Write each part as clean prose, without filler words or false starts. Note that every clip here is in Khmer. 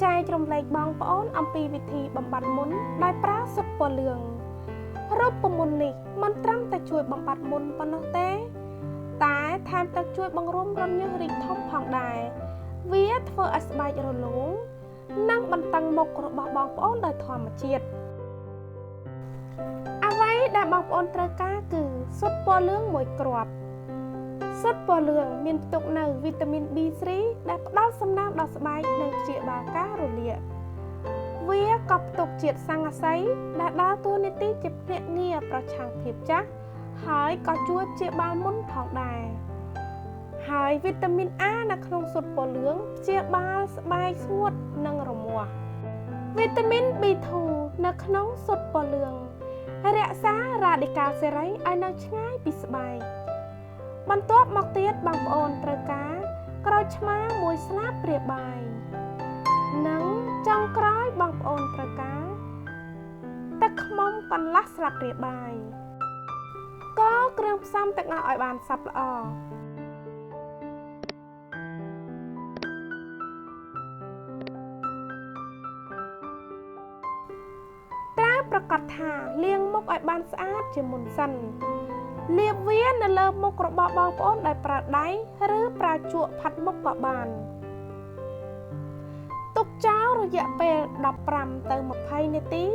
ចែករំលែកបងប្អូនអំពីវិធីបំបត្តិមុនដោយប្រើស៊ុតពណ៌លឿងរូបមន្តនេះមិនត្រឹមតែជួយបំបត្តិមុនប៉ុណ្ណោះទេតែថែមទាំងជួយបង្រួមរន្ធញើសរីកធំផងដែរវាធ្វើឲ្យស្បែករលោងនិងបន្តឹងមុខរបស់បងប្អូនដោយធម្មជាតិអ្វីដែលបងប្អូនត្រូវការគឺស៊ុតពណ៌លឿង1គ្រាប់ស៊ុតពណ៌លឿងមានផ្ទុកនៅវីតាមីន B3 ដែលផ្ដល់សំណើមដល់ស្បែកនិងព្យាបាលការរលាកវាក៏ផ្ទុកជាតិស័ង្កសីដែលដើរតួនាទីជាភ្នាក់ងារប្រឆាំងភាពចាស់ហើយក៏ជួយព្យាបាលមុនផងដែរហើយវីតាមីន A នៅក្នុងស៊ុតពណ៌លឿងព្យាបាលស្បែកស្ងួតនិងរមាស់វីតាមីន B2 នៅក្នុងស៊ុតពណ៌លឿងរក្សារ៉ាឌីកាល់សេរីឲ្យនៅឆ្ងាយពីស្បែកបន្ទាប់មកទៀតបងប្អូនត្រូវការក្រូចឆ្មា1ស្លាបព្រាបាយនិងចុងក្រោយបងប្អូនត្រូវការទឹកខ្មុំកន្លះស្លាបព្រាបាយកូរគ្រឿងផ្សំទាំងអស់ឲ្យបានសព្វល្អត្រូវប្រកាសថាលាងមុខឲ្យបានស្អាតជាមុនសិនលាបវានៅលើមុខរបស់បងប្អូនដោយប្រើដៃឬប្រើជក់ផាត់មុខក៏បានទុកចោលរយៈពេល15ទៅ20នាទី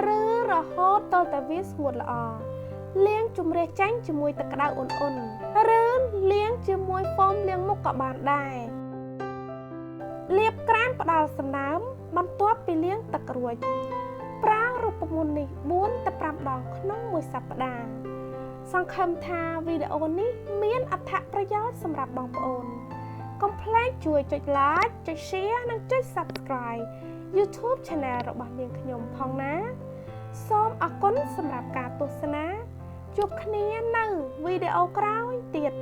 ឬរហូតទាល់តែវាស្ងួតល្អលាងជម្រះចេញជាមួយទឹកក្តៅឧណ្ហៗឬលាងជាមួយហ្វូមលាងមុខក៏បានដែរលាបក្រែមផ្ដល់សំណើមបន្ទាប់ពីលាងទឹករួចប្រើរូបមន្តនេះ4ទៅ5ដងក្នុងមួយសប្តាហ៍សង្ឃឹមថាវីដេអូនេះមានអត្ថប្រយោជន៍សម្រាប់បងប្អូនកុំភ្លេចជួយចុច like ចុច share និងចុច subscribe YouTube Channel របស់នាងខ្ញុំផងណាសូមអរគុណសម្រាប់ការទស្សនាជួបគ្នានៅវីដេអូក្រោយទៀត